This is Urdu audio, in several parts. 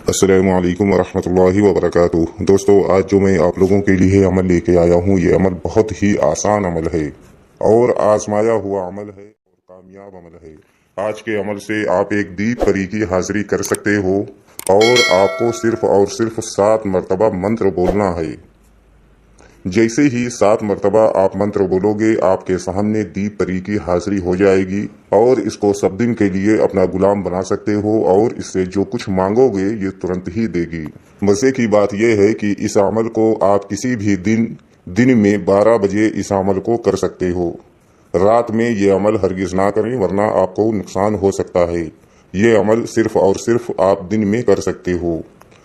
السلام علیکم ورحمۃ اللہ وبرکاتہ۔ دوستو، آج جو میں آپ لوگوں کے لیے عمل لے کے آیا ہوں، یہ عمل بہت ہی آسان عمل ہے اور آزمایا ہوا عمل ہے اور کامیاب عمل ہے۔ آج کے عمل سے آپ ایک دیپ پری کی حاضری کر سکتے ہو اور آپ کو صرف اور صرف 7 مرتبہ منتر بولنا ہے۔ جیسے ہی 7 مرتبہ آپ منتر بولو گے، آپ کے سامنے دیپ پری کی حاضری ہو جائے گی اور اس کو سب دن کے لیے اپنا غلام بنا سکتے ہو اور اس سے جو کچھ مانگو گے یہ ترنت ہی دے گی۔ مزے کی بات یہ ہے کہ اس عمل کو آپ کسی بھی دن میں 12 بجے اس عمل کو کر سکتے ہو۔ رات میں یہ عمل ہرگز نہ کریں ورنہ آپ کو نقصان ہو سکتا ہے۔ یہ عمل صرف اور صرف آپ دن میں کر سکتے ہو۔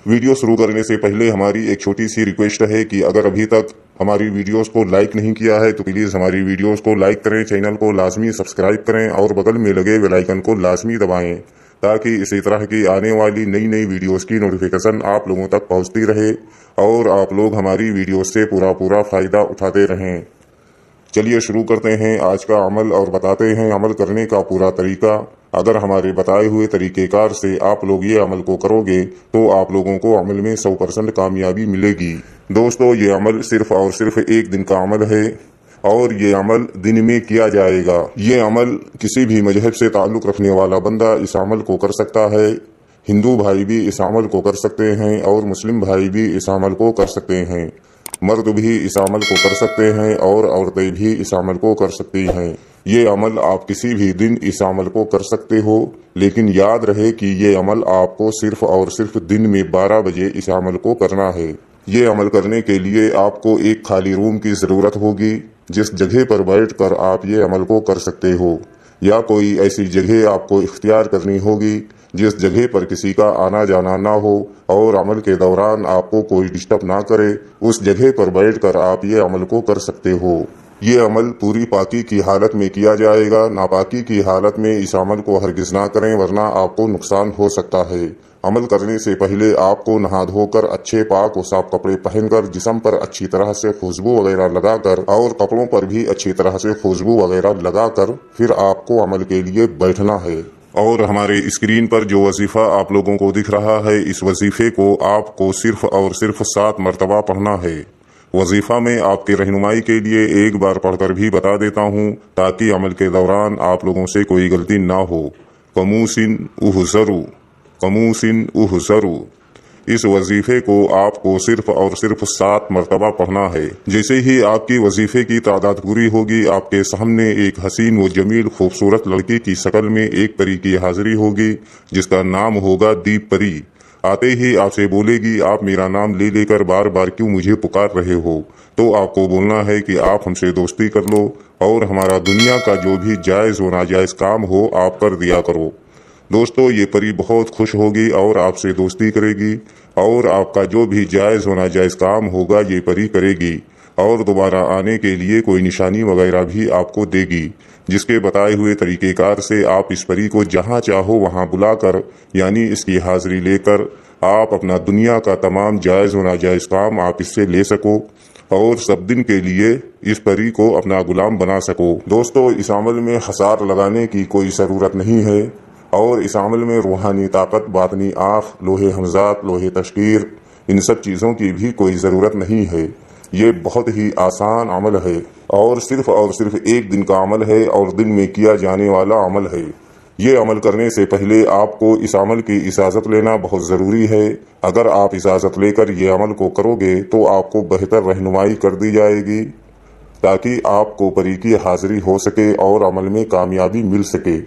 ویڈیو شروع کرنے سے پہلے ہماری ایک چھوٹی سی ریکویسٹ ہے کہ اگر ابھی تک ہماری ویڈیوز کو لائک نہیں کیا ہے تو پلیز ہماری ویڈیوز کو لائک کریں، چینل کو لازمی سبسکرائب کریں اور بغل میں لگے بیل آئیکن کو لازمی دبائیں تاکہ اسی طرح کی آنے والی نئی ویڈیوز کی نوٹیفیکیشن آپ لوگوں تک پہنچتی رہے اور آپ لوگ ہماری ویڈیوز سے پورا فائدہ اٹھاتے رہیں۔ چلیے شروع کرتے ہیں آج کا عمل اور بتاتے ہیں عمل کرنے کا پورا طریقہ۔ اگر ہمارے بتائے ہوئے طریقہ کار سے آپ لوگ یہ عمل کو کرو گے تو آپ لوگوں کو عمل میں 100% کامیابی ملے گی۔ دوستو، یہ عمل صرف اور صرف ایک دن کا عمل ہے اور یہ عمل دن میں کیا جائے گا۔ یہ عمل کسی بھی مذہب سے تعلق رکھنے والا بندہ اس عمل کو کر سکتا ہے۔ ہندو بھائی بھی اس عمل کو کر سکتے ہیں اور مسلم بھائی بھی اس عمل کو کر سکتے ہیں۔ مرد بھی اس عمل کو کر سکتے ہیں اور عورتیں بھی اس عمل کو کر سکتی ہیں۔ یہ عمل آپ کسی بھی دن اس عمل کو کر سکتے ہو، لیکن یاد رہے کہ یہ عمل آپ کو صرف اور صرف دن میں 12 بجے اس عمل کو کرنا ہے۔ یہ عمل کرنے کے لیے آپ کو ایک خالی روم کی ضرورت ہوگی جس جگہ پر بیٹھ کر آپ یہ عمل کو کر سکتے ہو، یا کوئی ایسی جگہ آپ کو اختیار کرنی ہوگی جس جگہ پر کسی کا آنا جانا نہ ہو اور عمل کے دوران آپ کو کوئی ڈسٹرب نہ کرے۔ اس جگہ پر بیٹھ کر آپ یہ عمل کو کر سکتے ہو۔ یہ عمل پوری پاکی کی حالت میں کیا جائے گا۔ ناپاکی کی حالت میں اس عمل کو ہرگز نہ کریں ورنہ آپ کو نقصان ہو سکتا ہے۔ عمل کرنے سے پہلے آپ کو نہا دھو کر اچھے پاک و صاف کپڑے پہن کر جسم پر اچھی طرح سے خوشبو وغیرہ لگا کر اور کپڑوں پر بھی اچھی طرح سے خوشبو وغیرہ لگا کر پھر آپ کو عمل کے لیے بیٹھنا ہے۔ اور ہمارے اسکرین پر جو وظیفہ آپ لوگوں کو دکھ رہا ہے، اس وظیفے کو آپ کو صرف اور صرف 7 مرتبہ پڑھنا ہے۔ وظیفہ میں آپ کی رہنمائی کے لیے ایک بار پڑھ کر بھی بتا دیتا ہوں تاکہ عمل کے دوران آپ لوگوں سے کوئی غلطی نہ ہو۔ قموسن احذروا، قموسن احذروا۔ اس وظیفے کو آپ کو صرف اور صرف 7 مرتبہ پڑھنا ہے۔ جیسے ہی آپ کی وظیفے کی تعداد پوری ہوگی، آپ کے سامنے ایک حسین و جمیل خوبصورت لڑکی کی شکل میں ایک پری کی حاضری ہوگی جس کا نام ہوگا دیپ پری۔ آتے ہی آپ سے بولے گی، آپ میرا نام لے لے کر بار بار کیوں مجھے پکار رہے ہو؟ تو آپ کو بولنا ہے کہ آپ ہم سے دوستی کر لو اور ہمارا دنیا کا جو بھی جائز و ناجائز کام ہو آپ کر دیا کرو۔ دوستو، یہ پری بہت خوش ہوگی اور آپ سے دوستی کرے گی اور آپ کا جو بھی جائز و ناجائز کام ہوگا یہ پری کرے گی اور دوبارہ آنے کے لیے کوئی نشانی وغیرہ بھی آپ کو دے گی، جس کے بتائے ہوئے طریقہ کار سے آپ اس پری کو جہاں چاہو وہاں بلا کر، یعنی اس کی حاضری لے کر آپ اپنا دنیا کا تمام جائز و ناجائز کام آپ اس سے لے سکو اور سب دن کے لیے اس پری کو اپنا غلام بنا سکو۔ دوستو، اس عمل میں حصار لگانے کی کوئی ضرورت نہیں ہے اور اس عمل میں روحانی طاقت، باطنی آنکھ، لوہے حمزات، لوہے تشکیر، ان سب چیزوں کی بھی کوئی ضرورت نہیں ہے۔ یہ بہت ہی آسان عمل ہے اور صرف ایک دن کا عمل ہے اور دن میں کیا جانے والا عمل ہے۔ یہ عمل کرنے سے پہلے آپ کو اس عمل کی اجازت لینا بہت ضروری ہے۔ اگر آپ اجازت لے کر یہ عمل کو کرو گے تو آپ کو بہتر رہنمائی کر دی جائے گی تاکہ آپ کو پری کی حاضری ہو سکے اور عمل میں کامیابی مل سکے۔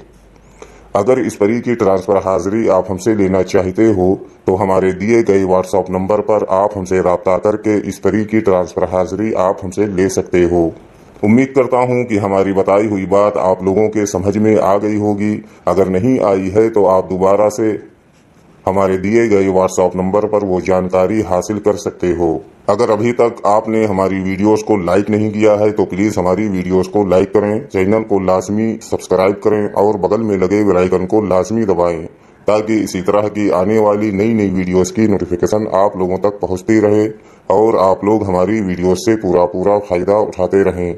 اگر اس پری کی ٹرانسفر حاضری آپ ہم سے لینا چاہتے ہو تو ہمارے دیے گئے واٹس ایپ نمبر پر آپ ہم سے رابطہ کر کے اس پری کی ٹرانسفر حاضری آپ ہم سے لے سکتے ہو۔ امید کرتا ہوں کہ ہماری بتائی ہوئی بات آپ لوگوں کے سمجھ میں آ گئی ہوگی۔ اگر نہیں آئی ہے تو آپ دوبارہ سے ہمارے دیے گئے واٹس ایپ نمبر پر وہ جانکاری حاصل کر سکتے ہو۔ اگر ابھی تک آپ نے ہماری ویڈیوز کو لائک نہیں کیا ہے تو پلیز ہماری ویڈیوز کو لائک کریں، چینل کو لازمی سبسکرائب کریں اور بغل میں لگے بیل آئیکن کو لازمی دبائیں تاکہ اسی طرح کی آنے والی نئی ویڈیوز کی نوٹیفیکیشن آپ لوگوں تک پہنچتی رہے اور آپ لوگ ہماری ویڈیوز سے پورا فائدہ اٹھاتے رہیں۔